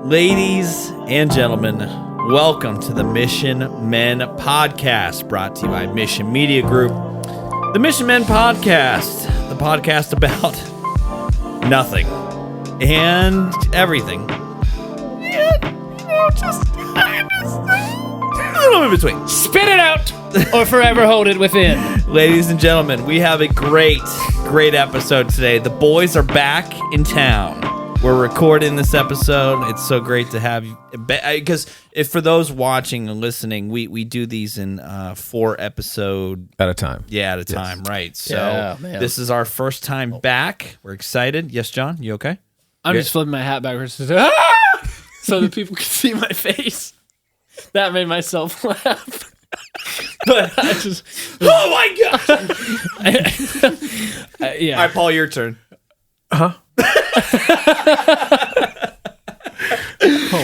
Ladies and gentlemen, welcome to the Mission Men Podcast, brought to you by Mission Media Group. The Mission Men Podcast, the podcast about nothing and everything. Just a little in between. Spit it out or forever hold it within. Ladies and gentlemen, we have a great episode today. The boys are back in town. We're recording this episode. It's so great to have you, because if for those watching and listening, we do these in 4 episode at a time. Yeah, at a time, right? So this is our first time back. We're excited. Yes, John, you okay? I'm just flipping my hat backwards so that people can see my face. That made myself laugh. But I just, oh my god! Yeah. All right, Paul, your turn. Oh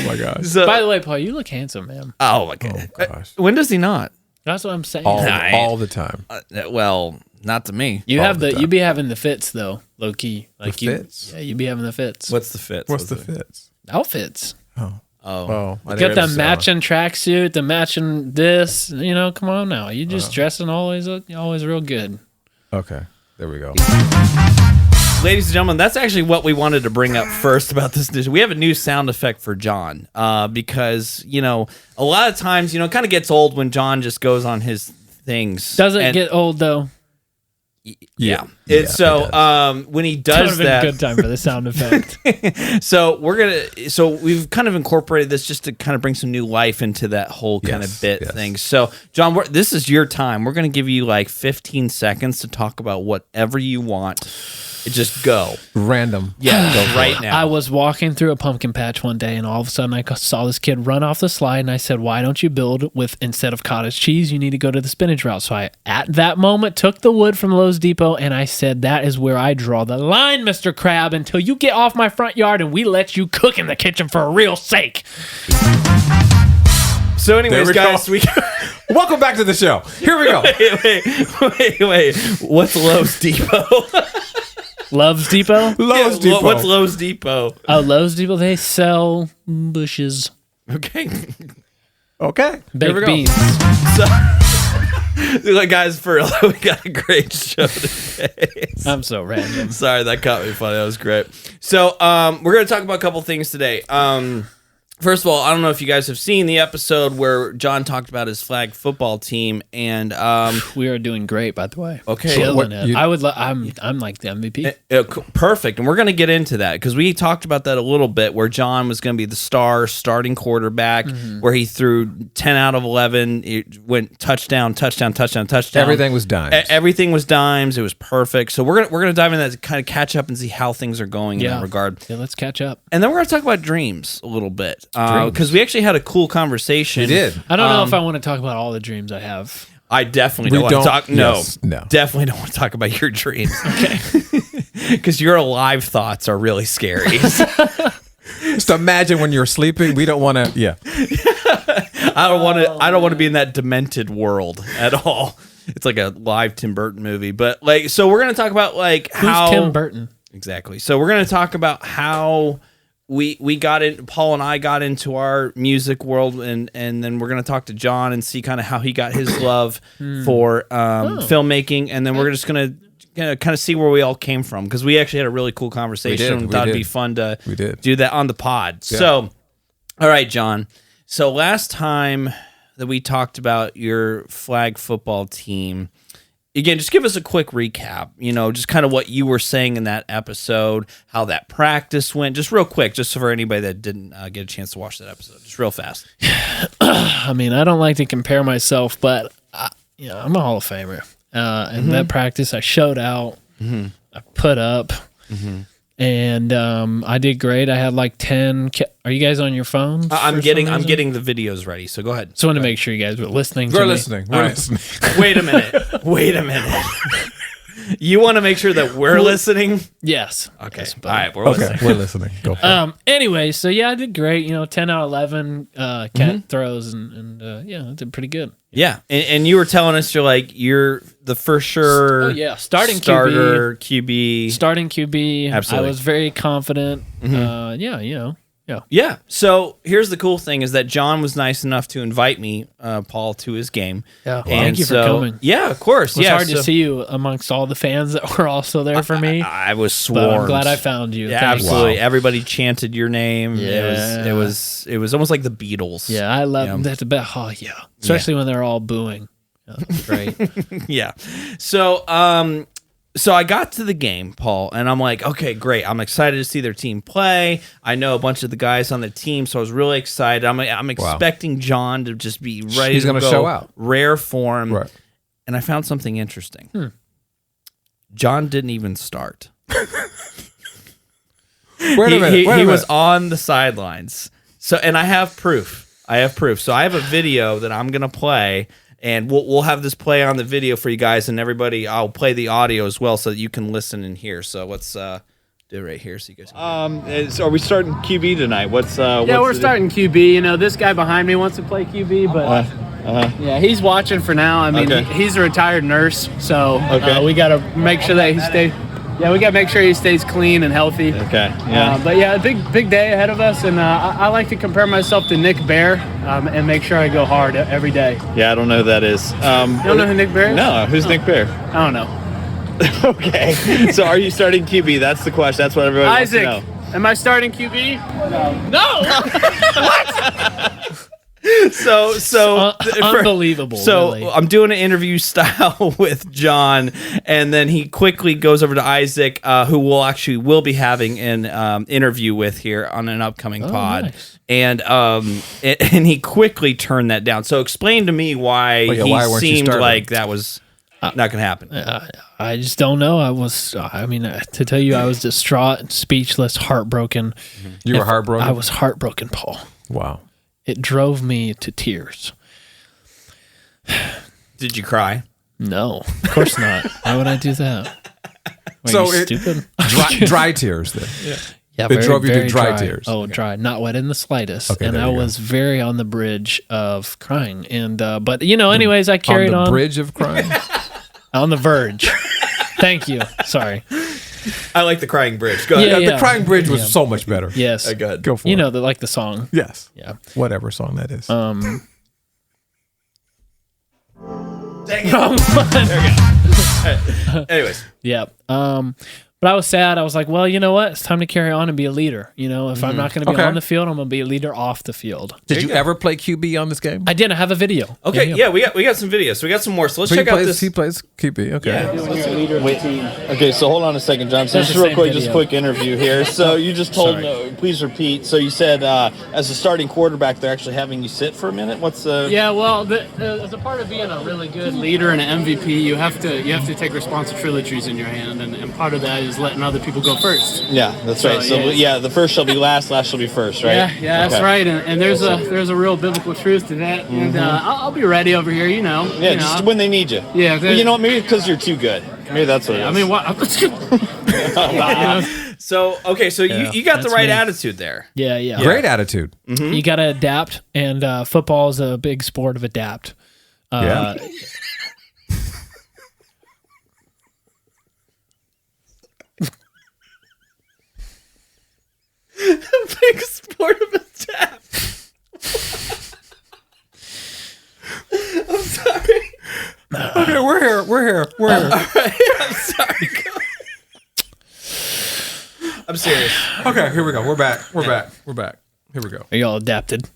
my gosh. So, by the way, Paul, you look handsome, man. oh my god! Oh gosh. When does he not? That's what I'm saying. All the time. Well, not to me. You all have the you be having the fits though, low key. Like The fits? Yeah, you be having the fits. What's the fit? What's the fits? Outfits. Oh, I Got didn't the know. matching tracksuit, the matching this. You know, come on now. You just dressing always real good. Okay, there we go. ladies and gentlemen, that's actually what we wanted to bring up first about this dish. We have a new sound effect for John because, a lot of times, it kind of gets old when John just goes on his things. Doesn't get old though. Yeah. Yeah, So when he does That that, would have been a good time for the sound effect. so we've kind of incorporated this just to kind of bring some new life into that whole kind of bit thing. So John, this is your time. We're going to give you like 15 seconds to talk about whatever you want. Just go. Random. Yeah, go right now. I was walking through a pumpkin patch one day, and all of a sudden I saw this kid run off the slide, and I said, "Why don't you build with, instead of cottage cheese, you need to go to the spinach route?" So I, at that moment, took the wood from Lowe's Depot, and I said, "That is where I draw the line, Mr. Crab, until you get off my front yard and we let you cook in the kitchen for a real sake." So anyways, guys, Welcome back to the show. Here we go. wait. What's Lowe's Depot? Love's Depot? Lowe's Depot. What's Lowe's Depot? Oh, Lowe's Depot, they sell bushes. Okay. Okay. Baked beans. So, guys, for we got a great show today. I'm so random. Sorry, that caught me funny. That was great. So, we're going to talk about a couple things today. First of all, I don't know if you guys have seen the episode where John talked about his flag football team, and We are doing great, by the way. Okay. Killing it. I'm like the MVP. Perfect, and we're going to get into that because we talked about that a little bit, where John was going to be the starting quarterback, where he threw 10 out of 11, it went touchdown. Everything was dimes. Everything was dimes. It was perfect. So we're gonna dive into that to kind of catch up and see how things are going in that regard. Yeah, let's catch up. And then we're gonna talk about dreams a little bit because we actually had a cool conversation. We did. I don't know if I want to talk about all the dreams I have. I definitely don't want to talk. No, definitely don't want to talk about your dreams. Okay, because your alive thoughts are really scary. Just imagine when you're sleeping. We don't want to. Yeah. I don't want to be in that demented world at all. It's like a live Tim Burton movie, but so we're gonna talk about how Tim Burton. Exactly. So we're gonna talk about how we got in. Paul and I got into our music world, and then we're gonna talk to John and see kind of how he got his love for filmmaking, and then we're just gonna kind of see where we all came from because we actually had a really cool conversation. Thought it'd be fun to do that on the pod. Yeah. So, all right, John. So last time that we talked about your flag football team, again, just give us a quick recap, just kind of what you were saying in that episode, how that practice went, just real quick, just for anybody that didn't get a chance to watch that episode, just real fast. I mean, I don't like to compare myself, but I'm a Hall of Famer. And that practice, I showed out, I put up, and I did great. I had like 10. Are you guys on your phones? I'm getting the videos ready, so go ahead. Just want to make sure you guys were listening. We're listening. We're listening. Wait a minute. You want to make sure that we're listening? Yes. Okay. Yes, all right, we're listening. We're listening. Go for it. Anyway, so I did great. 10 out of 11 cat throws, and I did pretty good. Yeah, and you were telling us you're the for sure. Starting QB. Starting QB. Absolutely. I was very confident. Yeah. So here's the cool thing is that John was nice enough to invite me, Paul, to his game. Yeah. And Thank you for coming. Yeah, of course. It was hard to see you amongst all the fans that were also there for me. I was but I'm swarmed. glad I found you. Yeah, Thanks. absolutely. Wow. Everybody chanted your name. Yeah. It was almost like the Beatles. Yeah, I love that. Oh, yeah. Especially when they're all booing. Yeah, great. Yeah. So I got to the game, Paul, and I'm like, okay, great. I'm excited to see their team play. I know a bunch of the guys on the team, so I was really excited. I'm expecting John to just be ready. He's going to show out, rare form. Right. And I found something interesting. John didn't even start. Wait a minute. He was on the sidelines. So, and I have proof. So I have a video that I'm going to play. And we'll have this play on the video for you guys, and everybody. I'll play the audio as well, so that you can listen and hear. So let's do it right here, so you guys. So are we starting QB tonight? We're starting QB. You know, this guy behind me wants to play QB, but yeah, he's watching for now. I mean, he's a retired nurse, so we got to make sure that he stays. Yeah, we got to make sure he stays clean and healthy. Okay. Yeah. But yeah, a big day ahead of us, and I like to compare myself to Nick Bear and make sure I go hard every day. Yeah, I don't know who that is. You don't know who Nick Bear is? No, who's Nick Bear? I don't know. Okay. So are you starting QB? That's the question. That's what everybody Isaac, wants to know. am I starting QB? No. So unbelievable. So really. I'm doing an interview style with John, and then he quickly goes over to Isaac, who will be having an interview with here on an upcoming pod. Nice. And he quickly turned that down. So explain to me why he seemed like that was not going to happen. I just don't know. To tell you, I was distraught, speechless, heartbroken. You were heartbroken? I was heartbroken, Paul. Wow. It drove me to tears. Did you cry? No, of course not. Why would I do that? So stupid? Dry tears then. Yeah, it drove you to dry tears. Oh, dry, not wet in the slightest. Okay, and I was very on the bridge of crying. And but anyways, I carried on. On the bridge of crying? On the verge. Thank you. Sorry. I like the crying bridge. Go ahead. The crying bridge was so much better. Yes. Go ahead. Go for it. The song. Yes. Yeah. Whatever song that is. Dang it. There we go. Anyways. Yeah. But I was sad. I was like, well, you know what? It's time to carry on and be a leader. If I'm not going to be on the field, I'm going to be a leader off the field. Did you ever play QB on this game? I did. I have a video. Okay, we got some videos. So we got some more. So let's check out this. He plays QB. Okay. Yeah. Okay, so hold on a second, John. So That's just the real same quick, video. just quick interview here. So you just told please repeat. So you said as a starting quarterback, they're actually having you sit for a minute. What's the? Yeah, well, as a part of being a really good leader and an MVP, you have to take responsibilities in your hand, and part of that is letting other people go first. Yeah, that's right. So the first shall be last shall be first, right? Yeah, that's right. And there's a real biblical truth to that. And I'll be ready over here. Yeah, just when they need you. Yeah. Well, you know what? Maybe because you're too good. Maybe that's what it is. I mean, what? So you got the right attitude there. Yeah. Great attitude. Mm-hmm. You got to adapt, and football is a big sport of adapt. Yeah. Big sport of adapt. I'm sorry. Okay, we're here. All right, I'm sorry. I'm serious. Okay, here we go. We're back. Here we go. Are y'all adapted?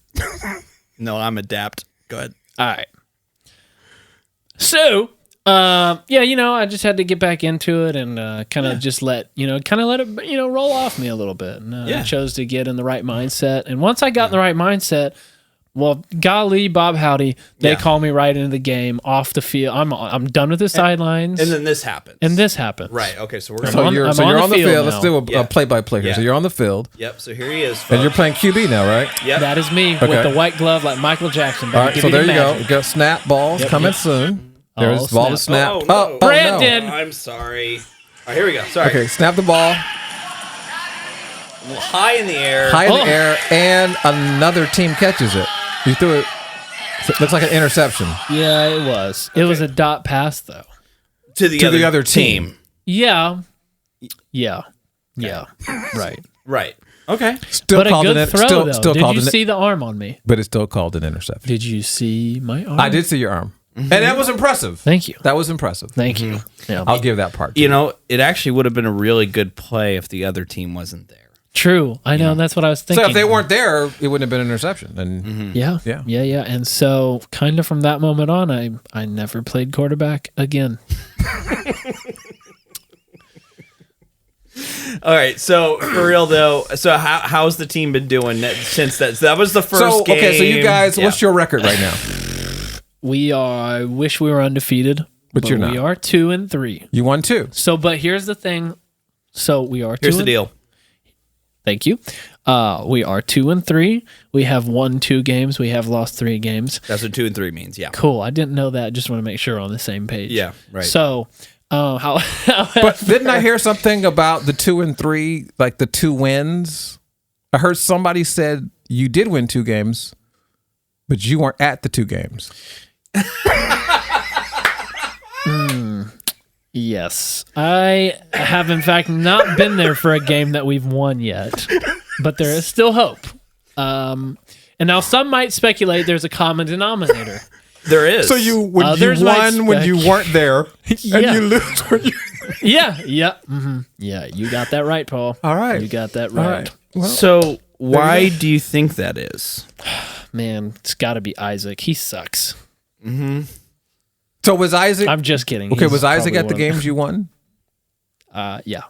No, I'm adapt. Go ahead. All right. So, I just had to get back into it and kind of just let it, roll off me a little bit. And I chose to get in the right mindset. And once I got in the right mindset, well, golly, Bob Howdy, they call me right into the game, off the field. I'm done with the sidelines. And then this happens. Right. Okay. So we're So you're on the field. Let's do a play-by-play here. Yeah. So you're on the field. Yep. So here he is. Folks. And you're playing QB now, right? Yep. That is me with the white glove like Michael Jackson. Baby. All right. Give So me there the you go. magic. We got snap balls coming soon. There's Oh, ball to snap. snap. Oh, no. Brandon! I'm sorry. All right, here we go. Sorry. Okay, snap the ball High in the air. high in the air, and another team catches it. You threw it. It looks like an interception. Yeah, it was. It was a dot pass, though. To the other team. Yeah. Right. Right. Okay. Still But a called good an throw, still, though. still Did called you an, see the arm on me? but it's still called an interception. Did you see my arm? I did see your arm, and that was impressive. Thank you. That was impressive. Thank you. Yeah. I'll give that part. To You know, it actually would have been a really good play if the other team wasn't there. True. I know. That's what I was thinking. So if they weren't there, it wouldn't have been an interception. And Yeah. And so, kind of from that moment on, I never played quarterback again. All right, so for real though, so how's the team been doing since that? So that was the first game. Okay, so you guys, Yeah. what's your record right now? I wish we were undefeated, But you're not. We are 2-3. You won 2. So, but here's the thing. So we are. Here's the deal. Thank you. We are 2-3. We have won 2 games. We have lost 3 games. That's what 2 and 3 means. Yeah. Cool. I didn't know that. Just want to make sure we're on the same page. Yeah. Right. So, But didn't I hear something about the 2 and 3, like the 2 wins? I heard somebody said you did win 2 games, but you weren't at the 2 games. Yes. I have, in fact, not been there for a game that we've won yet, but there is still hope. And now some might speculate there's a common denominator. There is. So you when you Others might won when you weren't there, and Yeah. you lose when you. Yeah. Yeah, you got that right, Paul. All right. You got that All right. right. Well, So why do you think that is? Man, it's got to be Isaac. He sucks. so was Isaac? I'm just kidding. Okay, He's was Isaac probably at the one of- games you won? Yeah.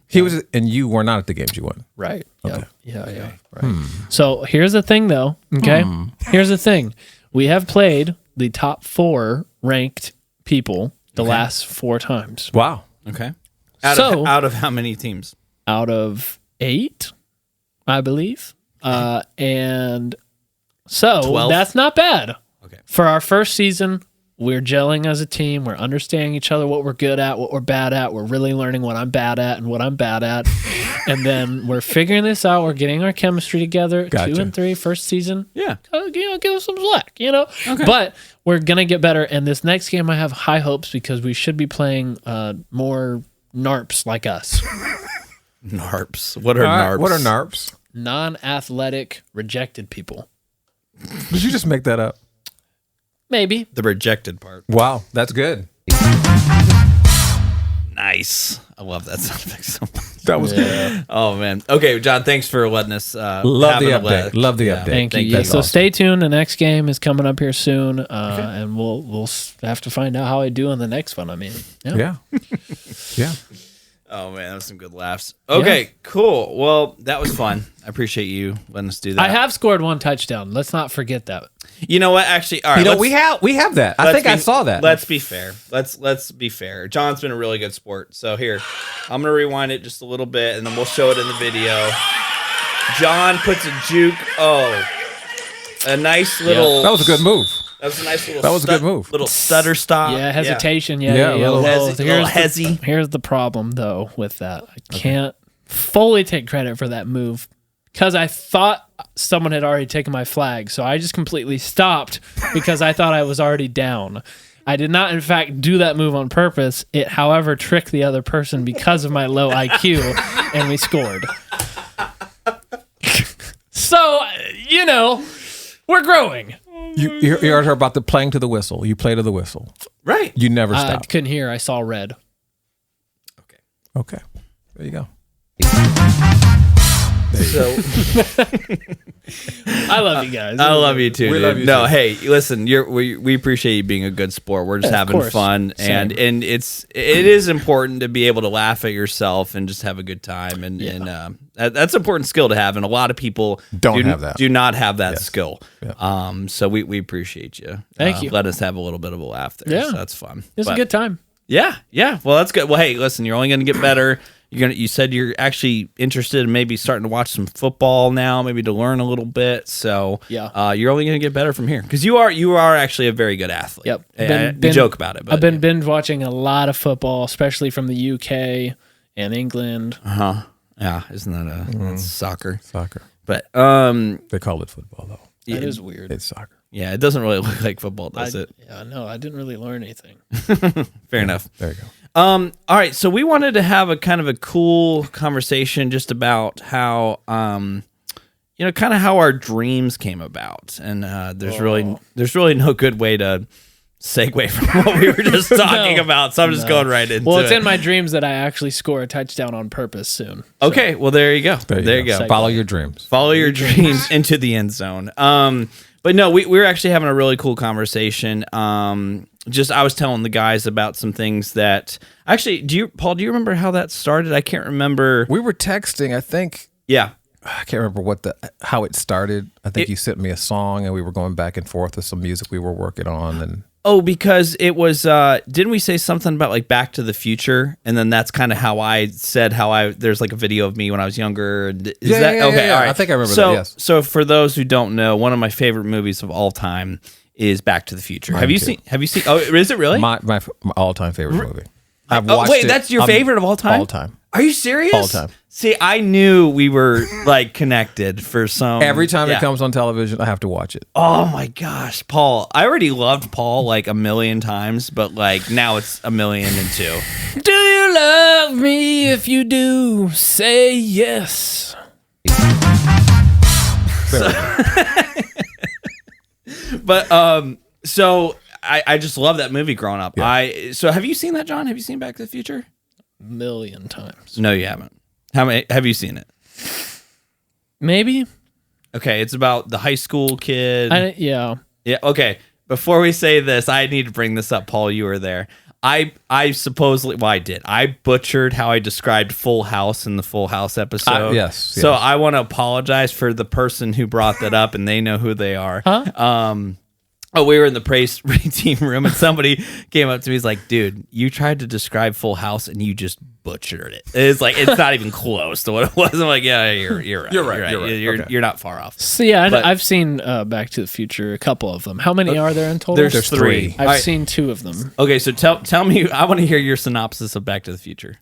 He was, and you were not at the games you won. Right. Okay. Yeah. Right. So here's the thing, though. Okay. Here's the thing. We have played the top 4 ranked people the last 4 times Wow. Okay. So- Out of how many teams? out of 8, I believe. And so 12? that's not bad. Okay. For our first season, we're gelling as a team. We're understanding each other, what we're good at, what we're bad at. We're really learning what I'm bad at and what I'm bad at. And then we're figuring this out. We're getting our chemistry together. Gotcha. 2 and 3, first season. Yeah. Give us some slack, But we're going to get better. And this next game, I have high hopes because we should be playing more NARPs like us. NARPs. What are All right, NARPs? what are NARPs? Non-athletic, rejected people. Did you just make that up? Maybe. The rejected part. Wow, that's good. Nice. I love that sound effect so much. That was good. Oh man. Okay, John. Thanks for letting us. Love the having a update. let- Love the Yeah. update. Thank you. Thank Yeah, you. so stay tuned. The next game is coming up here soon, and we'll have to find out how I do in the next one. I mean, Yeah. Yeah. Oh man, that was some good laughs. Okay, cool. Well, that was fun. I appreciate you letting us do that. I have scored 1 touchdown. Let's not forget that. You know what? Actually, all right. We have that. I think I saw that. Let's be fair. Let's be fair. John's been a really good sport. So here, I'm gonna rewind it just a little bit, and then we'll show it in the video. John puts a juke. Oh, a nice little. That was a good move. That was a nice little. That was a good move. Little stutter stop. Yeah, hesitation. Yeah. Yeah, a little Well, hezzy. here's the problem, though, with that. I can't fully take credit for that move because I thought someone had already taken my flag. So I just completely stopped because I thought I was already down. I did not, in fact, do that move on purpose. It, however, tricked the other person because of my low IQ, and we scored. So, we're growing. You heard her about the playing to the whistle. You play to the whistle. Right. You never I stop. couldn't hear. I saw red. Okay. There you go. So I love you guys. I love you too. We dude. love you no, too. hey, listen, we appreciate you being a good sport. We're just Of having course. fun, Same. and it is important to be able to laugh at yourself and just have a good time, and that's an important skill to have. And a lot of people Don't have that. do not have that skill. Yeah. So we appreciate you. Thank you. Let us have a little bit of a laugh there. Yeah. So that's fun. It's a But- good time. Yeah. Well, that's good. Well, hey, listen, you're only going to get better. You said you're actually interested in maybe starting to watch some football now, maybe to learn a little bit. So Yeah. you're only going to get better from here because you are actually a very good athlete. Yep. We joke about it. But I've been binge watching a lot of football, especially from the UK and England. Yeah, isn't that that's soccer? Soccer. But They call it football, though. That is weird. It's soccer. yeah, it doesn't really look like football, does it? Yeah, no, I didn't really learn anything. Fair enough. There you go. All right, so we wanted to have a kind of a cool conversation just about how, kind of how our dreams came about, and there's really no good way to segue from what we were just talking about, so I'm just going right into it. Well, it's in my dreams that I actually score a touchdown on purpose soon. Okay, well, there you go. There you go. Follow your dreams. Follow your dreams into the end zone. But no, we were actually having a really cool conversation. I was telling the guys about some things that actually. Paul? Do you remember how that started? I can't remember. We were texting. I think. Yeah. I can't remember how it started. I think you sent me a song, and we were going back and forth with some music we were working on, and. Oh, because it was, didn't we say something about like Back to the Future? And then that's kind of how I said there's like a video of me when I was younger. Okay, all right. I think I remember that, yes. So for those who don't know, one of my favorite movies of all time is Back to the Future. Mine have you too. seen, oh, is it really? My all-time favorite movie. I've watched wait, that's your favorite of all time? All time. Are you serious? All time. See, I knew we were like connected for some. Every time it comes on television, I have to watch it. Oh my gosh, Paul! I already loved Paul like a million times, but like now it's 1,000,002. Do you love me? If you do, say yes. But so I just love that movie growing up. Yeah. So have you seen that, John? Have you seen Back to the Future? 1,000,000 times. No, you haven't. How many have you seen it? Maybe. Okay, it's about the high school kid. Yeah. Yeah. Okay. Before we say this, I need to bring this up, Paul. You were there. I supposedly, well, I did. I butchered how I described Full House in the Full House episode. Yes. So I want to apologize for the person who brought that up, and they know who they are. Huh? We were in the praise team room, and somebody came up to me. He's like, "Dude, you tried to describe Full House, and you just butchered it. It's like it's not even close to what it was." I'm like, "Yeah, you're right. You're right. You're not far off." So yeah, I've seen Back to the Future, a couple of them. How many are there in total? There's 3. I've seen 2 of them. Okay, so tell me. I want to hear your synopsis of Back to the Future.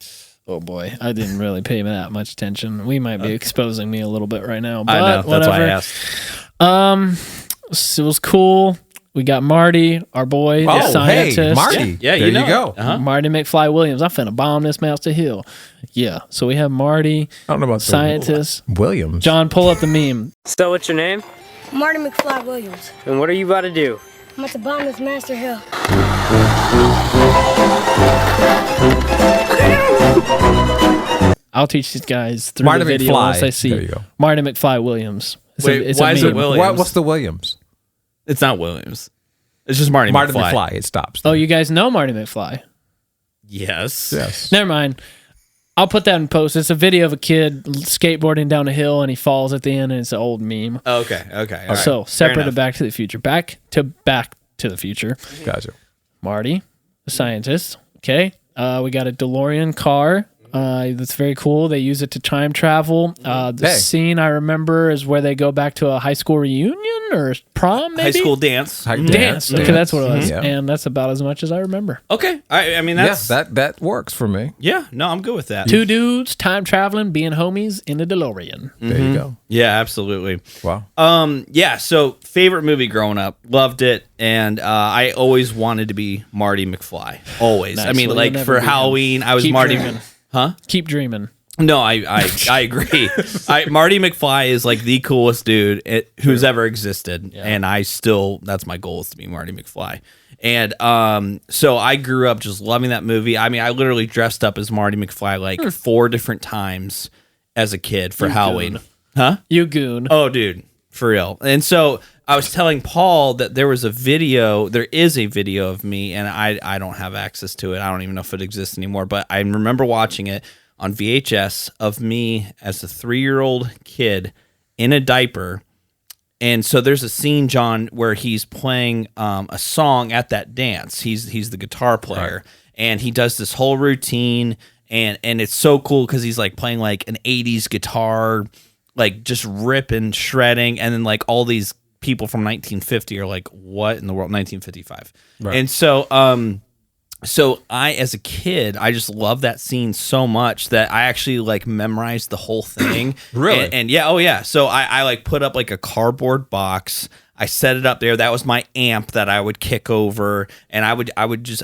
Oh boy, I didn't really pay that much attention. We might be exposing me a little bit right now, but I know. That's why I asked. It was cool. We got Marty, our boy, the scientist. Hey, Marty. Yeah, there you go. Uh-huh. Marty McFly Williams. I'm finna bomb this mouse to hill. Yeah. So we have Marty, I don't know about scientist. Williams. John, pull up the meme. So what's your name? Marty McFly Williams. And what are you about to do? I'm about to bomb this Master Hill. I'll teach these guys through Marty the video McFly. once I see There you go. Marty McFly Williams. Wait, why is it Williams? What's the Williams? It's not Williams. It's just Marty McFly. It stops. Oh, you guys know Marty McFly? Yes. Yes. Never mind. I'll put that in post. It's a video of a kid skateboarding down a hill and he falls at the end, and it's an old meme. Okay. All right. So separate of Back to the Future. Back to the Future. Gotcha. Marty, the scientist. Okay. We got a DeLorean car. That's very cool. They use it to time travel. The scene I remember is where they go back to a high school reunion or prom, maybe? High school dance. Dance. Okay, that's what it was. Yeah. And that's about as much as I remember. Okay. I mean, that's... Yeah, that works for me. Yeah, no, I'm good with that. 2 dudes, time traveling, being homies in a DeLorean. There you go. Yeah, absolutely. Wow. Yeah, so favorite movie growing up. Loved it. And I always wanted to be Marty McFly. Always. Nice. I mean, Well, like, you'll never for be him. Halloween, I was Keep Marty... dreaming. Huh? Keep dreaming. No, I agree. Marty McFly is like the coolest dude who's ever existed, and that's my goal, is to be Marty McFly. And so I grew up just loving that movie. I mean, I literally dressed up as Marty McFly like 4 different times as a kid for Halloween. Goon. Huh? You goon. Oh, dude, for real. And so I was telling Paul that there is a video of me, and I don't have access to it. I don't even know if it exists anymore, but I remember watching it on VHS of me as a 3-year-old kid in a diaper. And so there's a scene, John, where he's playing a song at that dance. He's the guitar player, and he does this whole routine, and it's so cool because he's like playing like an 80s guitar, like just ripping, shredding, and then like all these people from 1950 are like, what in the world? 1955. Right. And so I, as a kid, I just love that scene so much that I actually like memorized the whole thing. Really? And yeah, oh yeah. So I like put up like a cardboard box. I set it up there. That was my amp that I would kick over, and I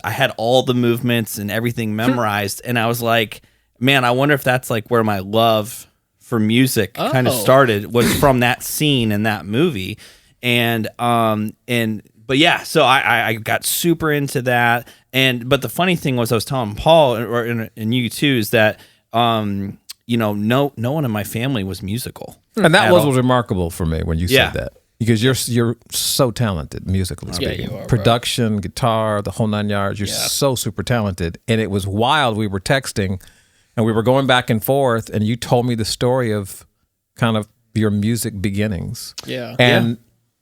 had all the movements and everything memorized. And I was like, man, I wonder if that's like where my love for music kind of started, was from that scene in that movie. But yeah, so I got super into that. But the funny thing was, I was telling Paul and you too, is that no one in my family was musical, and that was remarkable for me when you said that, because you're so talented musically speaking. You are, production, guitar, the whole 9 yards. You're so super talented, and it was wild. We were texting, and we were going back and forth, and you told me the story of kind of your music beginnings. Yeah, and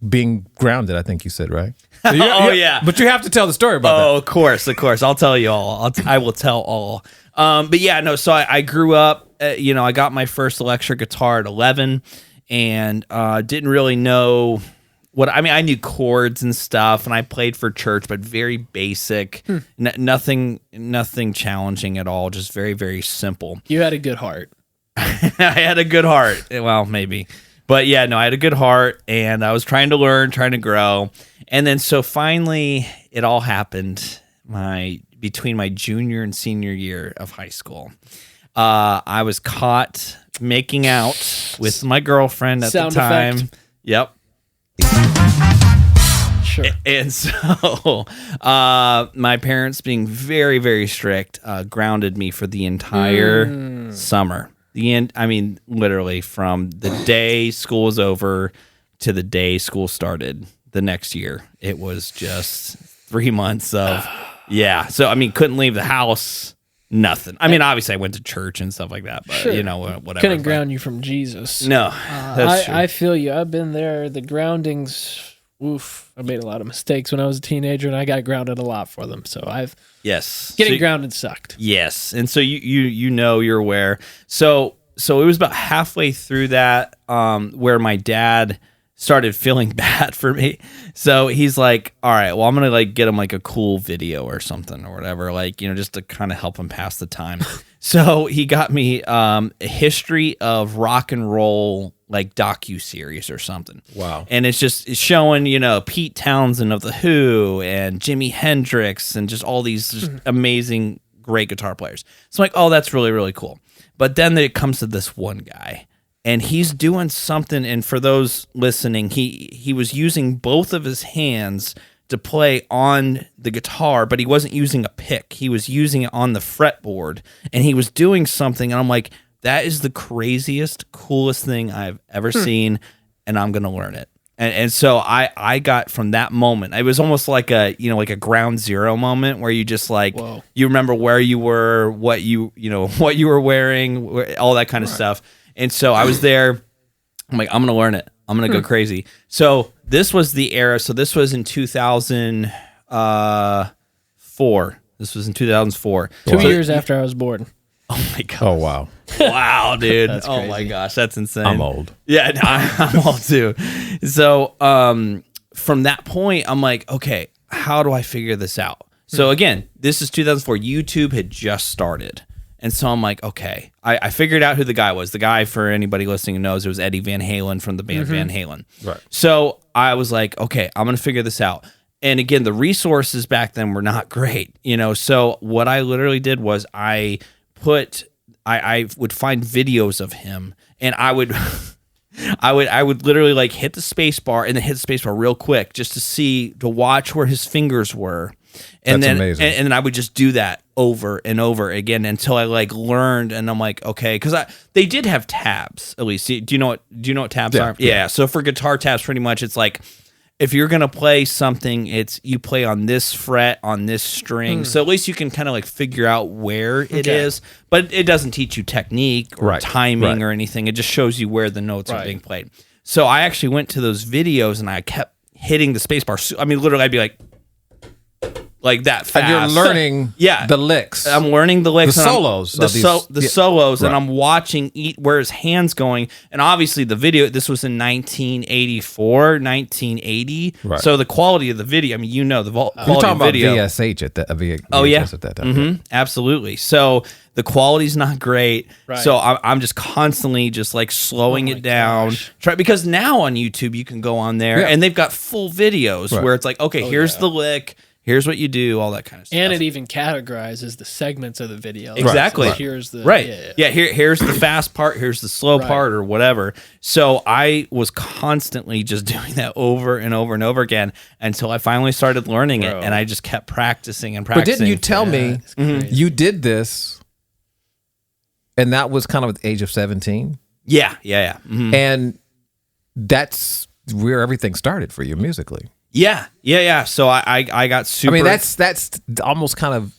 being grounded, I think you said, right? Yeah. But you have to tell the story about that. Oh, of course. I'll tell you all. I will tell all. But yeah, no. So I grew up. I got my first electric guitar at 11, and didn't really know what. I mean, I knew chords and stuff, and I played for church, but very basic. Nothing challenging at all. Just very, very simple. You had a good heart. I had a good heart. Well, maybe. But yeah, no, I had a good heart, and I was trying to learn, trying to grow. And then so finally it all happened between my junior and senior year of high school. I was caught making out with my girlfriend at the time. Effect. Yep. Sure. And so my parents, being very, very strict, grounded me for the entire summer. The end. I mean, literally from the day school was over to the day school started the next year. It was just 3 months of, So, I mean, couldn't leave the house, nothing. I mean, obviously I went to church and stuff like that, but whatever. Couldn't ground you from Jesus. No, that's true. I feel you. I've been there. The groundings, oof. I made a lot of mistakes when I was a teenager, and I got grounded a lot for them. So getting grounded sucked. Yes. And so you're aware. So it was about halfway through that where my dad started feeling bad for me. So he's like, all right, well, I'm going to like get him like a cool video or something or whatever, like, just to kind of help him pass the time. So he got me a history of rock and roll, like docu-series or something. Wow. And it's showing, Pete Townsend of The Who and Jimi Hendrix and just all these just amazing, great guitar players. So I'm like, oh, that's really, really cool. But then it comes to this one guy, and he's doing something. And for those listening, he was using both of his hands to play on the guitar, but he wasn't using a pick. He was using it on the fretboard, and he was doing something. And I'm like, that is the craziest, coolest thing I've ever seen, and I'm going to learn it. And so I got from that moment, it was almost like a ground zero moment where you just like, whoa. You remember where you were, what you were wearing, all that kind of stuff. And so I was there. I'm like, I'm going to learn it. I'm going to go crazy. So this was the era. So this was in 2004. This was in 2004. 2 years after I was born. Oh my God. Oh, wow. Wow, dude. That's oh crazy. my gosh. That's insane. I'm old. Yeah, no, I'm old too. So from that point, I'm like, okay, how do I figure this out? So again, this is 2004. YouTube had just started. And so I'm like, okay, I figured out who the guy was. The guy, for anybody listening who knows, it was Eddie Van Halen from the band Van Halen. Right. So I was like, okay, I'm going to figure this out. And again, the resources back then were not great, So what I literally did was I would find videos of him, and I would literally like hit the space bar and then hit the space bar real quick just to watch where his fingers were. And That's then amazing. And then I would just do that over and over again until I like learned. And I'm like, okay, because they did have tabs at least. Do you know what tabs are? Yeah. So for guitar tabs, pretty much it's like, if you're gonna play something, it's you play on this fret on this string, so at least you can kind of like figure out where it is. But it doesn't teach you technique or timing or anything. It just shows you where the notes are being played. So I actually went to those videos and I kept hitting the space bar. I mean, literally, I'd be like, like that fast. And you're learning the licks. I'm learning the licks. The solos. The solos, and I'm watching where his hand's going. And obviously the video, this was in 1984, 1980. Right. So the quality of the video, I mean, the quality You're talking of video. about VSH at that. VHS at that time. Absolutely. So the quality's not great. Right. So I'm just constantly just like slowing it down. Because now on YouTube, you can go on there and they've got full videos where it's like, okay, here's the lick. Here's what you do, all that kind of stuff. And it even categorizes the segments of the video. Exactly. So here's the here's the fast part, here's the slow part, or whatever. So I was constantly just doing that over and over and over again until I finally started learning it, and I just kept practicing and practicing. But didn't you tell me you did this, and that was kind of at the age of 17? Yeah. Mm-hmm. And that's where everything started for you musically. Yeah. So I got super. I mean, that's almost kind of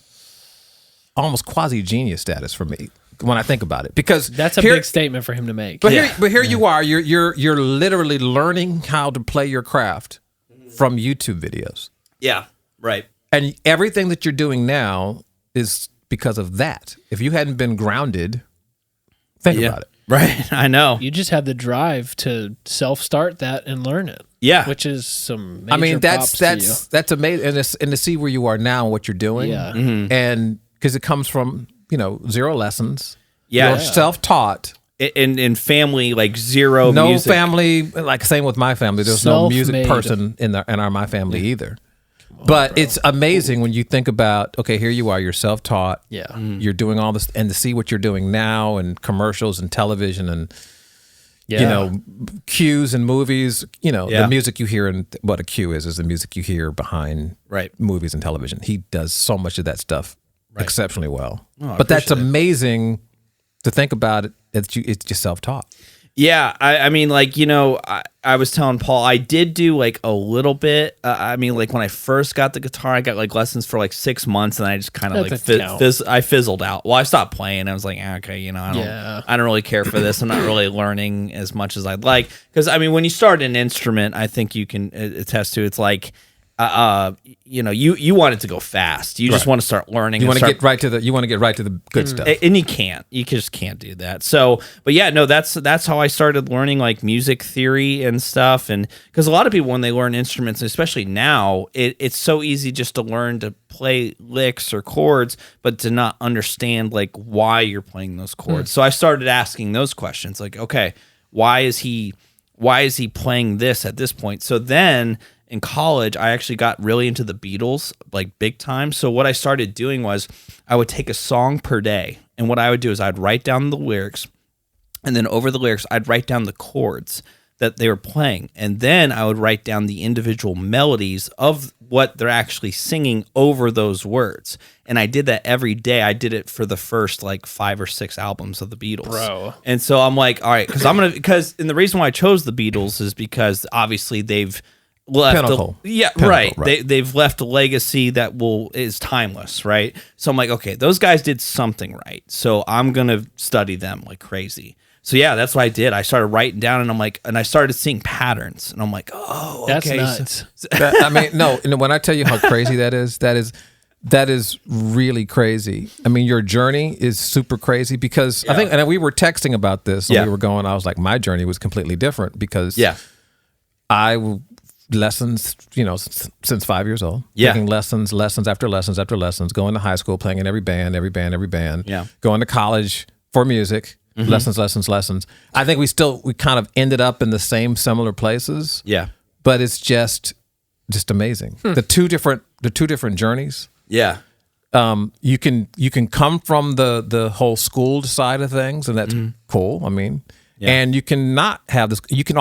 almost quasi genius status for me when I think about it, because that's a big statement for him to make. But here you are. You're literally learning how to play your craft from YouTube videos. Yeah. Right. And everything that you're doing now is because of that. If you hadn't been grounded, think about it. Right. I know. You just have the drive to self-start that and learn it. Yeah. Which is some major props that's amazing. And to see where you are now and what you're doing. Yeah. Mm-hmm. And because it comes from, zero lessons. Yeah. You're self-taught. In family, like zero no music. family, like same with my family. There's no music person in my family either. But it's amazing when you think about, okay, here you are, you're self-taught. Yeah. Mm-hmm. You're doing all this, and to see what you're doing now, and commercials and television and, cues and movies, the music you hear, and what a cue is the music you hear behind movies and television. He does so much of that stuff exceptionally well. But that's amazing to think about it. It's just self-taught. Yeah, I mean, like, I was telling Paul, I did do like a little bit. I mean, like when I first got the guitar, I got like lessons for like 6 months, and I just kind of like I fizzled out. Well, I stopped playing. I was like, okay, I don't really care for this. I'm not really learning as much as I'd like. Because I mean, when you start an instrument, I think you can attest to, it's like, you want it to go fast. You just want to start learning. You want to get right to the good stuff, and you can't. You just can't do that. So, but yeah, no, that's how I started learning like music theory and stuff. And because a lot of people, when they learn instruments, especially now, it's so easy just to learn to play licks or chords, but to not understand like why you're playing those chords. So I started asking those questions, like, okay, why is he playing this at this point? So then in college, I actually got really into the Beatles, like big time. So what I started doing was I would take a song per day. And what I would do is I'd write down the lyrics, and then over the lyrics, I'd write down the chords that they were playing. And then I would write down the individual melodies of what they're actually singing over those words. And I did that every day. I did it for the first like 5 or 6 albums of the Beatles. Bro. And so I'm like, all right, because the reason why I chose the Beatles is because obviously they've left they've left a legacy that is timeless, right? So I'm like, okay, those guys did something right, so I'm gonna study them like crazy. So yeah, that's what I did. I started writing down, and I'm like, and I started seeing patterns, and I'm like, oh, that's okay. nuts. I mean, no, when I tell you how crazy that is really crazy. I mean, your journey is super crazy, because I think, and we were texting about this when we were going, I was like, my journey was completely different, because lessons, since 5 years old. Taking lessons after lessons, going to high school, playing in every band. Going to college for music, lessons. I think we kind of ended up in the similar places. Yeah. But it's just amazing. The two different journeys. Yeah. You can come from the whole school side of things, and that's cool. I mean, and you cannot have this. You can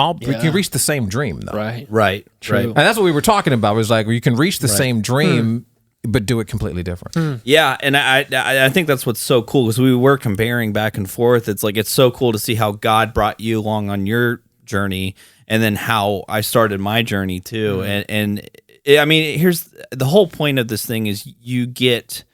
reach the same dream, though. Right. And that's what we were talking about. Was like, you can reach the same dream, but do it completely different. Yeah, and I think that's what's so cool, because we were comparing back and forth. It's like, it's so cool to see how God brought you along on your journey, and then how I started my journey too. And I mean, here's the whole point of this thing: is you get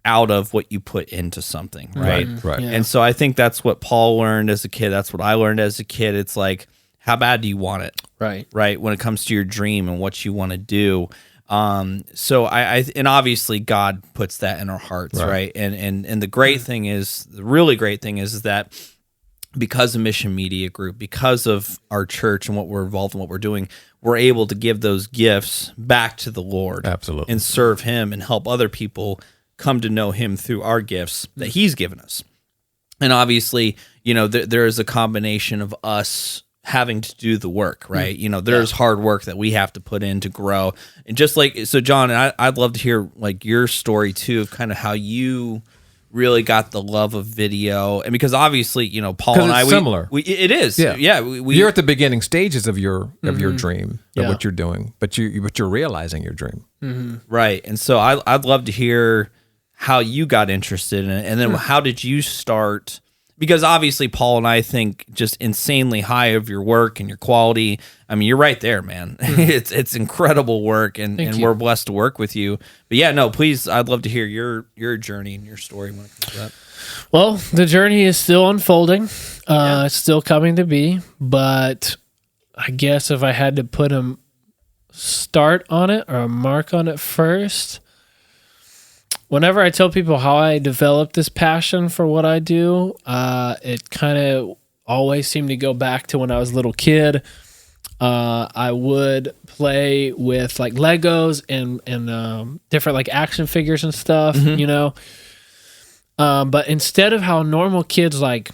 out of what you put into something, right? Right. Yeah. And so I think that's what Paul learned as a kid. That's what I learned as a kid. It's like, how bad do you want it? Right. When it comes to your dream and what you want to do. So and obviously God puts that in our hearts, right? And the great thing is, the really great thing is that because of Mission Media Group, because of our church and what we're involved in, what we're doing, we're able to give those gifts back to the Lord. Absolutely. And serve him and help other people come to know him through our gifts that he's given us. And obviously, there is a combination of us having to do the work, right? There's hard work that we have to put in to grow. And just so John, I'd love to hear like your story too, of kind of how you really got the love of video. And because obviously, Paul and I, similar. It is. Yeah. You're at the beginning stages of your dream, of what you're doing, but you're realizing your dream. Mm-hmm. Right. And so I'd love to hear how you got interested in it. And then how did you start? Because obviously Paul and I think just insanely high of your work and your quality. I mean, you're right there, man. It's incredible work, and we're blessed to work with you. But yeah, no, please, I'd love to hear your journey and your story when it comes to that. Well, the journey is still unfolding. It's still coming to be, but I guess if I had to put a start on it or a mark on it first, whenever I tell people how I developed this passion for what I do, it kind of always seemed to go back to when I was a little kid. I would play with like Legos and different like action figures and stuff, but instead of how normal kids like,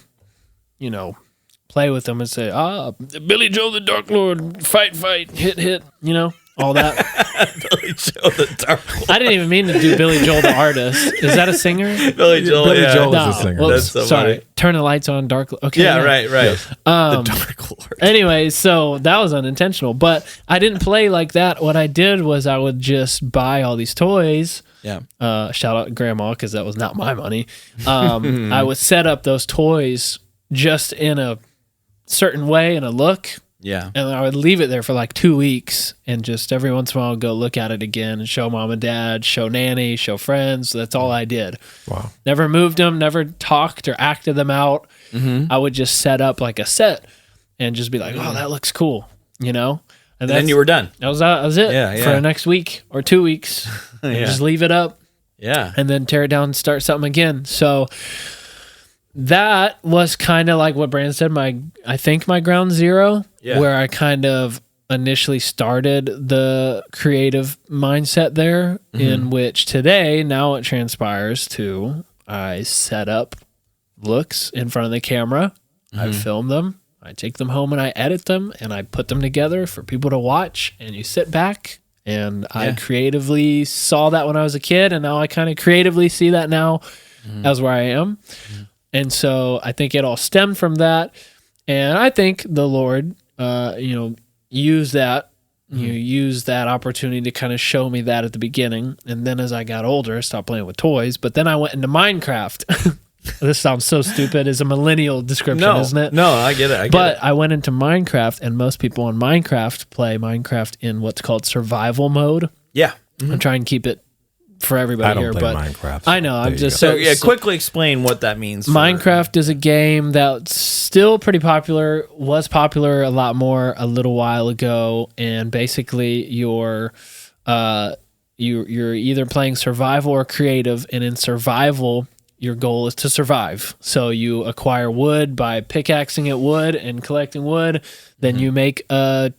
play with them and say, Billy Joe the Dark Lord, fight, hit, all that. Billy Joe the Dark Lord. I didn't even mean to do Billy Joel the artist. Is that a singer? Billy Joel is a singer. Whoops, That's so sorry. funny. Turn the lights on, dark. Okay. Yeah, right. The Dark Lord. Anyway, so that was unintentional, but I didn't play like that. What I did was I would just buy all these toys. Yeah. Shout out to Grandma, because that was not my money. I would set up those toys just in a certain way and a look. Yeah. And I would leave it there for like 2 weeks, and just every once in a while go look at it again and show mom and dad, show nanny, show friends. That's all I did. Wow. Never moved them, never talked or acted them out. I would just set up like a set and just be like, oh, that looks cool, And then you were done. That was it for the next week or 2 weeks. Just leave it up. Yeah. And then tear it down and start something again. So that was kind of like what Brandon said, I think my ground zero, where I kind of initially started the creative mindset there, in which today, now it transpires to, I set up looks in front of the camera, I film them, I take them home and I edit them, and I put them together for people to watch, and you sit back. And I creatively saw that when I was a kid, and now I kind of creatively see that now as where I am. And so I think it all stemmed from that. And I think the Lord, used that, used that opportunity to kind of show me that at the beginning. And then as I got older, I stopped playing with toys. But then I went into Minecraft. This sounds so stupid. It's a millennial description, isn't it? No, I get it. I went into Minecraft, and most people on Minecraft play Minecraft in what's called survival mode. Yeah. I'm trying to keep it for everybody here, but Minecraft. I know. I'm just quickly explain what that means. Minecraft is a game that's still pretty popular. Was popular a lot more a little while ago, and basically you're either playing survival or creative, and in survival your goal is to survive. So you acquire wood by pickaxing at wood and collecting wood. Then you make a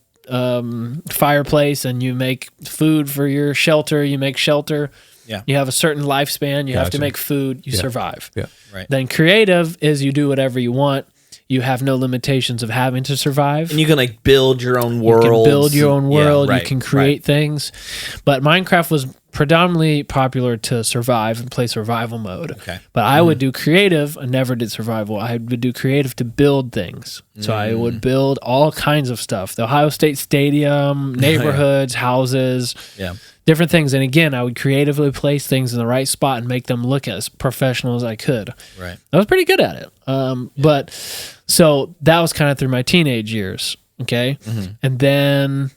fireplace, and you make food for your shelter. You make shelter. Yeah. You have a certain lifespan. You have to make food. You survive. Yeah. Right. Then creative is you do whatever you want. You have no limitations of having to survive. And you can like build your own world. You can build your own world. Yeah, right, you can create things. But Minecraft was predominantly popular to survive and play survival mode. Okay. But I would do creative. I never did survival. I would do creative to build things. So I would build all kinds of stuff. The Ohio State Stadium, neighborhoods, houses. Yeah. Different things. And again, I would creatively place things in the right spot and make them look as professional as I could. Right. I was pretty good at it. But so that was kind of through my teenage years. Okay. And then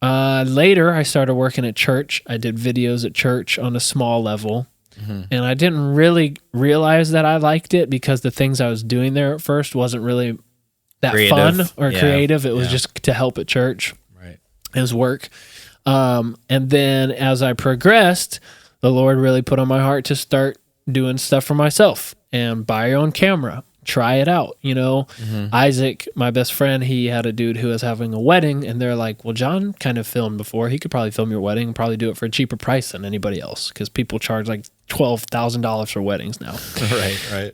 later I started working at church. I did videos at church on a small level. And I didn't really realize that I liked it, because the things I was doing there at first wasn't really that Creative. fun or creative. It was just to help at church. Right. It was work. And then as I progressed, the Lord really put on my heart to start doing stuff for myself and buy your own camera. Try it out. Isaac, my best friend, he had a dude who was having a wedding, and they're like, well, John kind of filmed before. He could probably film your wedding and probably do it for a cheaper price than anybody else, because people charge like $12,000 for weddings now. Right.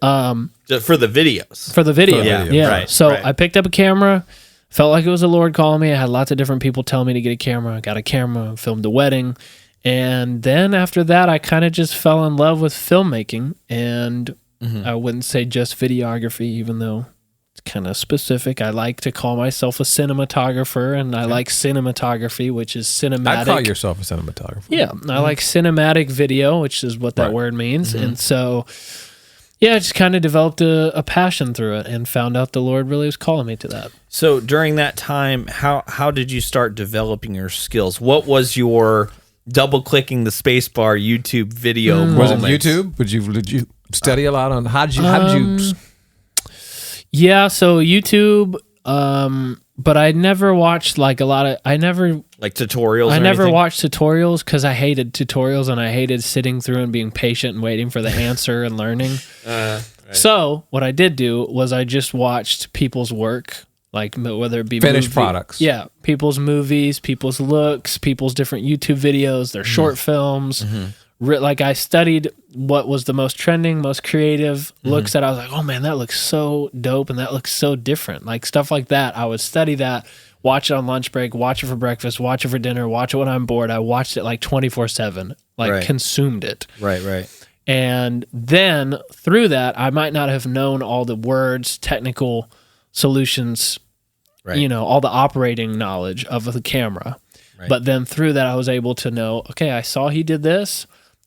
For the videos. For the video. Yeah. Right, So right. I picked up a camera, felt like it was the Lord calling me. I had lots of different people tell me to get a camera. I got a camera, filmed a wedding. And then after that, I kind of just fell in love with filmmaking, and I wouldn't say just videography, even though it's kind of specific. I like to call myself a cinematographer, and I like cinematography, which is cinematic. I call yourself a cinematographer. Yeah, I like cinematic video, which is what that word means. And so, I just kind of developed a passion through it and found out the Lord really was calling me to that. So during that time, how did you start developing your skills? What was your double-clicking the space bar YouTube video Was it moments? YouTube? Did you study a lot on how did you? Yeah, so YouTube, but I never watched like a lot of. I never tutorials. I or never anything? watched tutorials because I hated tutorials and I hated sitting through and being patient and waiting for the answer and learning. So what I did do was I just watched people's work, like whether it be Finished products. Yeah, people's movies, people's looks, people's different YouTube videos, their short films. Like I studied what was the most trending, most creative looks that I was like, oh man, that looks so dope and that looks so different. Like stuff like that. I would study that, watch it on lunch break, watch it for breakfast, watch it for dinner, watch it when I'm bored. I watched it like 24/7, like consumed it. Right. And then through that, I might not have known all the words, technical solutions, all the operating knowledge of the camera. But then through that, I was able to know, okay, I saw he did this.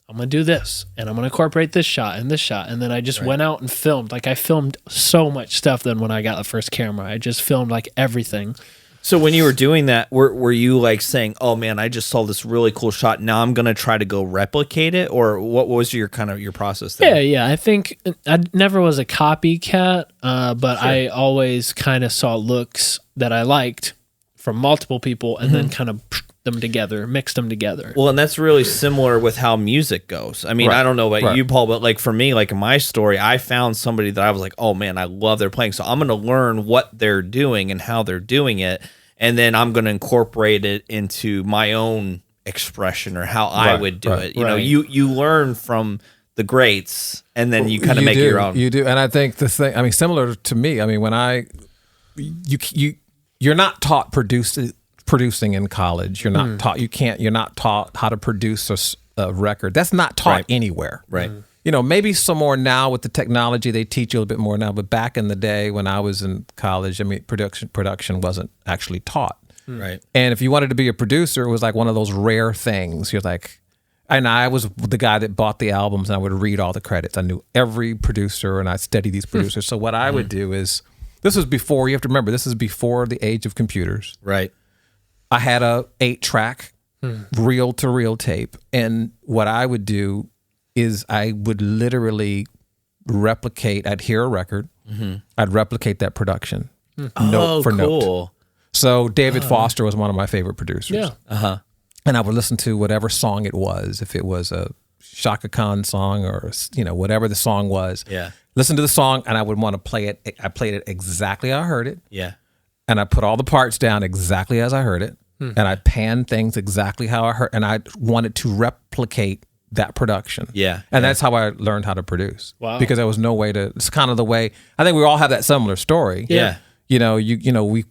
I'm going to do this, and I'm going to incorporate this shot and this shot. And then I just went out and filmed. Like I filmed so much stuff then when I got the first camera. I just filmed like everything. So when you were doing that, were you like saying, oh man, I just saw this really cool shot, now I'm going to try to go replicate it? Or what was your process there? Yeah. I think I never was a copycat, but I always kind of saw looks that I liked from multiple people and then kind of them together, mixed them together. Well, and that's really similar with how music goes. I mean, I don't know about you, Paul, but like for me, like in my story, I found somebody that I was like, oh man, I love their playing. So I'm going to learn what they're doing and how they're doing it. And then I'm going to incorporate it into my own expression or how I would do it. You know, you learn from the greats and then you kind of make your own. You do. And I think the thing, I mean, similar to me, I mean, when you're not taught producing in college. You're not taught. You're not taught how to produce a record. That's not taught anywhere. Right. You know, maybe some more now with the technology. They teach you a little bit more now. But back in the day when I was in college, I mean, production wasn't actually taught. Right. And if you wanted to be a producer, it was like one of those rare things. You're like, and I was the guy that bought the albums, and I would read all the credits. I knew every producer, and I studied these producers. So what I would do is, this was before. You have to remember, this is before the age of computers. Right. I had a 8-track reel-to-reel tape, and what I would do is I would literally replicate. I'd hear a record, I'd replicate that production, note for note. So David Foster was one of my favorite producers. Yeah. And I would listen to whatever song it was, if it was a Shaka Khan song or whatever the song was. Yeah. Listen to the song, and I would want to play it. I played it exactly how I heard it. Yeah. And I put all the parts down exactly as I heard it. And I panned things exactly how I heard. And I wanted to replicate that production. Yeah. And that's how I learned how to produce. Wow. Because there was no way to, it's kind of the way, I think we all have that similar story. Yeah. You know, we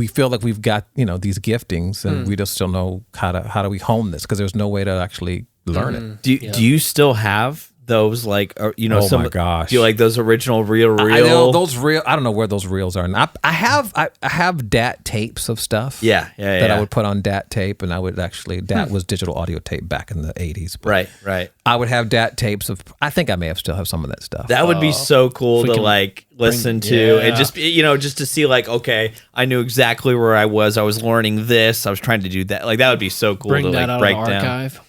feel like we've got, these giftings and we just don't know how do we hone this, because there's no way to actually learn it. Do you still have those, like, Oh my gosh. do you like those original reel? I know those real. I don't know where those reels are. And I have DAT tapes of stuff. Yeah. That I would put on DAT tape, and I would actually DAT was digital audio tape back in the 80s. But Right. I would have DAT tapes of. I think I may have still have some of that stuff. That would be so cool to like listen to and just just to see like, okay, I knew exactly where I was. I was learning this. I was trying to do that. Like that would be so cool to like break down. Archive.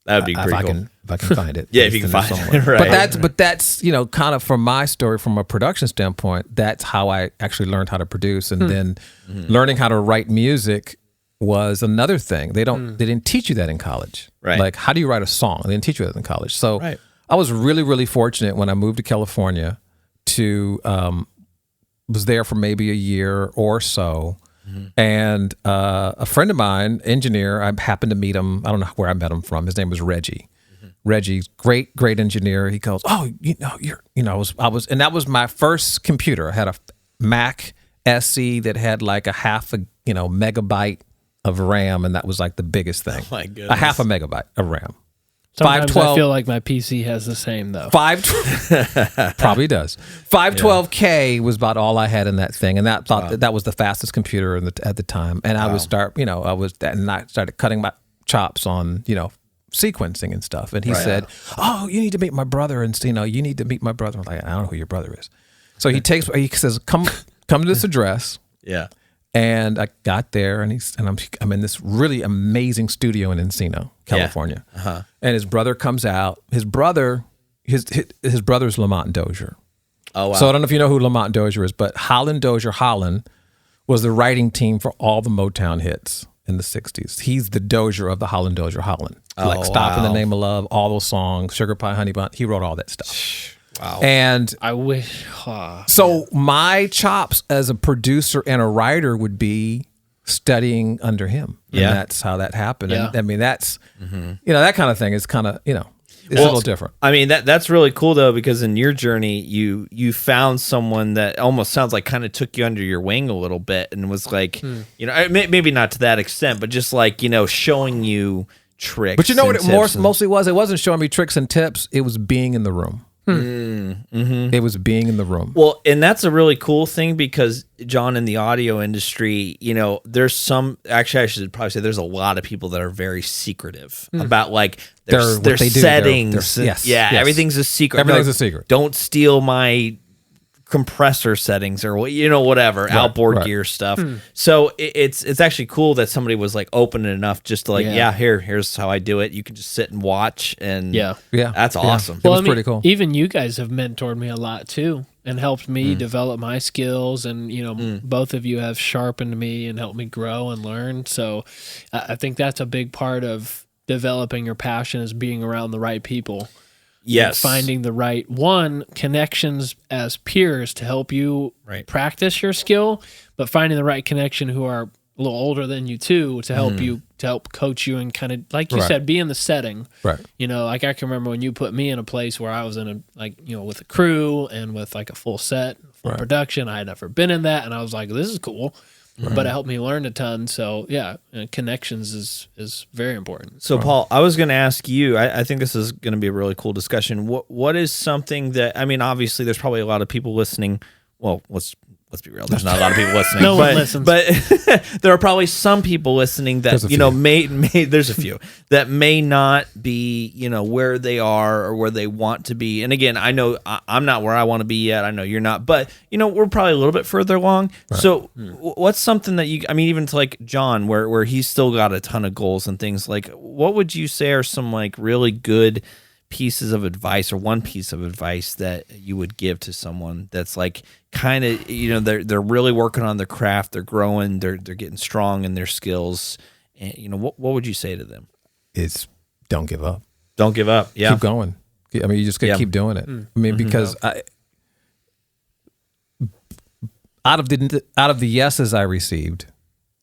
That would be pretty cool. If I can find it. Yeah, if you can find it. Right. But that's kind of from my story, from a production standpoint, that's how I actually learned how to produce. And then learning how to write music was another thing. They didn't teach you that in college. Right. Like, how do you write a song? They didn't teach you that in college. So Right. I was really, really fortunate when I moved to California to, was there for maybe a year or so. And a friend of mine, engineer, I happened to meet him. I don't know where I met him from. His name was Reggie. Reggie, great engineer. He goes, "Oh, I was, and that was my first computer. I had a Mac SE that had like a half a megabyte of RAM, and that was like the biggest thing. Oh my goodness. A half a megabyte of RAM. Sometimes 512 I feel like my PC has the same though. Probably does. 512K was about all I had in that thing, and that was the fastest computer at the time. And I would start, and I started cutting my chops on, sequencing and stuff. And he said, "Oh, you need to meet my brother," and you need to meet my brother. I'm like, I don't know who your brother is. So he says, "Come to this address." Yeah. And I got there, and I'm in this really amazing studio in Encino, California. Yeah. Uh-huh. And his brother comes out. His brother's Lamont Dozier. Oh, wow. So I don't know if you know who Lamont Dozier is, but Dozier was the writing team for all the Motown hits in the 60s. He's the Dozier of the Dozier. Like Stop in the Name of Love, all those songs, Sugar Pie, Honey Bun. He wrote all that stuff. Wow. And I wish. So my chops as a producer and a writer would be studying under him. And that's how that happened. Yeah. And I mean, that's, that kind of thing is kind of, it's a little different. I mean, that's really cool though, because in your journey, you found someone that almost sounds like kind of took you under your wing a little bit and was like, maybe not to that extent, but just like, showing you tricks. But you know what it mostly was? It wasn't showing me tricks and tips. It was being in the room. It was being in the room. Well, and that's a really cool thing because, John, in the audio industry, there's actually I should probably say there's a lot of people that are very secretive about like their settings. Yes. Everything's a secret. Everything's a secret. Don't steal my compressor settings or whatever outboard gear stuff. So it's actually cool that somebody was like open enough just to like here's how I do it. You can just sit and watch and that's awesome. Well, it was pretty cool. Even you guys have mentored me a lot too and helped me develop my skills, and both of you have sharpened me and helped me grow and learn. So I think that's a big part of developing your passion, is being around the right people. Yes. Finding the right connections as peers to help you practice your skill, but finding the right connection who are a little older than you too to help you, to help coach you and kind of, like you said, be in the setting. Right. Like I can remember when you put me in a place where I was in with a crew and with like a full set, full production. I had never been in that, and I was like, this is cool. But it helped me learn a ton. So connections is very important. So Paul, I was going to ask you, I think this is going to be a really cool discussion. What is something that, I mean, obviously there's probably a lot of people listening. Well, let's be real. There's not a lot of people listening. No one listens. But there are probably some people listening that, may there's a few that may not be, where they are or where they want to be. And again, I know I'm not where I want to be yet. I know you're not, but we're probably a little bit further along. Right. So what's something that even to like John, where he's still got a ton of goals and things, like what would you say are some like really good pieces of advice, or one piece of advice that you would give to someone that's like kind of they're really working on their craft, they're growing, they're getting strong in their skills, and what would you say to them? It's don't give up. Don't give up. Yeah, keep going. I mean, you just gotta keep doing it. I mean, because out of the yeses I received,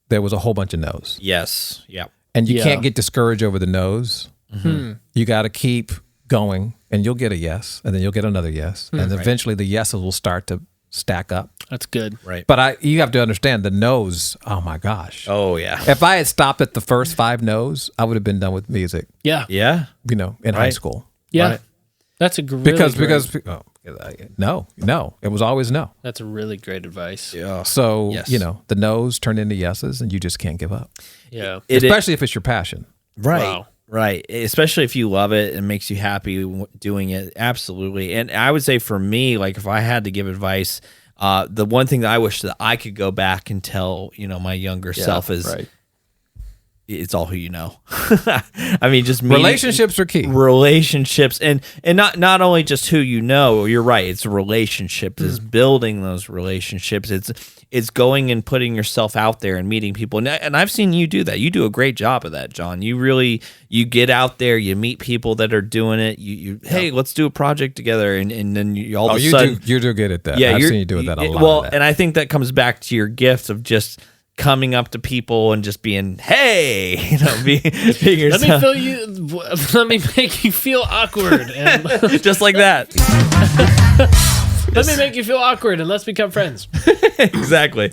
there was a whole bunch of no's. Yes. Yeah. And you can't get discouraged over the no's. You got to keep going, and you'll get a yes, and then you'll get another yes, and eventually the yeses will start to stack up. That's good. Right. But you have to understand the no's. Oh my gosh. Oh yeah. If I had stopped at the first 5 no's, I would have been done with music. Yeah. Yeah. In high school. Yeah. Right. That's a great because no, it was always no. That's a really great advice. Yeah. So the no's turn into yeses, and you just can't give up. Yeah. Especially if it's your passion. Right. Wow. Right. Especially if you love it and makes you happy doing it. Absolutely. And I would say for me, like if I had to give advice, the one thing that I wish that I could go back and tell, my younger self is, it's all who you know. I mean, just relationships are key. Relationships, and not only just who you know. You're right. It's relationships. It's building those relationships. It's going and putting yourself out there and meeting people. And I've seen you do that. You do a great job of that, John. You get out there. You meet people that are doing it. Hey, let's do a project together, and then you all of a sudden you're good at that. Yeah, I've seen you do that a lot. Well, and I think that comes back to your gift of just coming up to people and just being, hey, being yourself. Let me make you feel awkward. And just like that. Let me make you feel awkward and let's become friends. Exactly.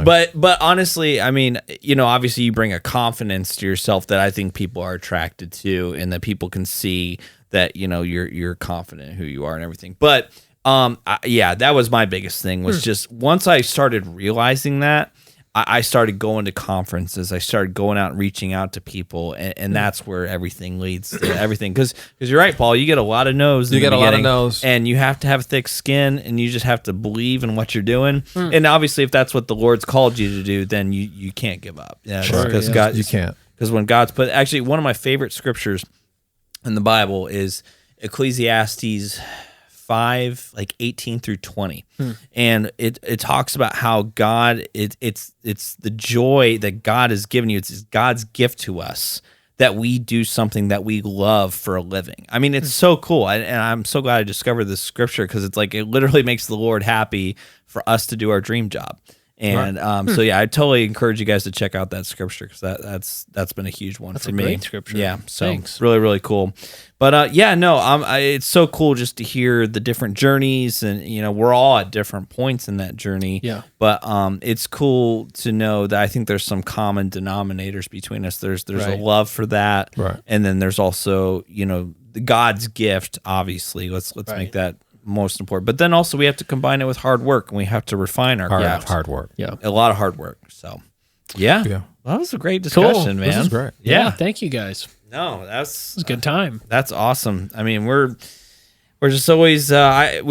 But honestly, I mean, obviously you bring a confidence to yourself that I think people are attracted to, and that people can see that, you're confident in who you are and everything. But that was my biggest thing, was just once I started realizing that, I started going to conferences. I started going out and reaching out to people, and that's where everything leads to everything. Because you're right, Paul. You get a lot of no's. You get a lot of no's, and you have to have thick skin, and you just have to believe in what you're doing. And obviously, if that's what the Lord's called you to do, then you can't give up. Yeah, sure, because God, you can't. Because when God's actually, one of my favorite scriptures in the Bible is Ecclesiastes 5, like 18 through 20. And it talks about how God, it's the joy that God has given you. It's God's gift to us that we do something that we love for a living. I mean, it's so cool. And I'm so glad I discovered this scripture, because it's like, it literally makes the Lord happy for us to do our dream job. And so I totally encourage you guys to check out that scripture, because that's been a huge one for me. Great scripture. Yeah, so Thanks. Really, really cool. But it's so cool just to hear the different journeys, and we're all at different points in that journey. Yeah. But it's cool to know that I think there's some common denominators between us. There's a love for that, right? And then there's also God's gift. Obviously, let's make that most important. But then also we have to combine it with hard work, and we have to refine our craft. Hard work. Yeah. A lot of hard work. So yeah. Well, that was a great discussion, man. This is great. Yeah. Thank you guys. No, It was a good time. That's awesome. I mean, we're just always we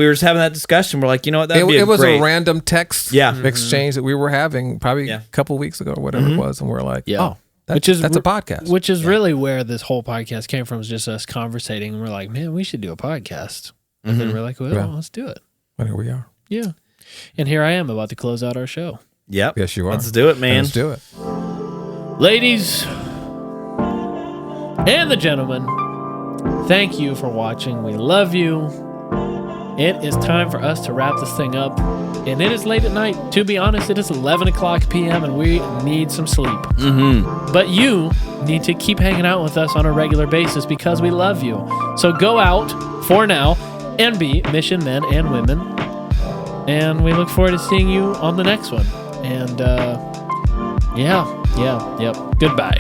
were just having that discussion. We're like, you know what, it was a random text Yeah. exchange that we were having probably a couple weeks ago or whatever it was, and we're like, that's a podcast. Which is really where this whole podcast came from, is just us conversating, and we're like, man, we should do a podcast. And then we're like, well, let's do it. And here we are. Yeah. And here I am about to close out our show. Yep. Yes, you are. Let's do it, man. Let's do it. Ladies and the gentlemen, thank you for watching. We love you. It is time for us to wrap this thing up. And it is late at night. To be honest, it is 11 o'clock p.m. and we need some sleep. But you need to keep hanging out with us on a regular basis, because we love you. So go out for now and be mission men and women. And we look forward to seeing you on the next one. And yep. Goodbye.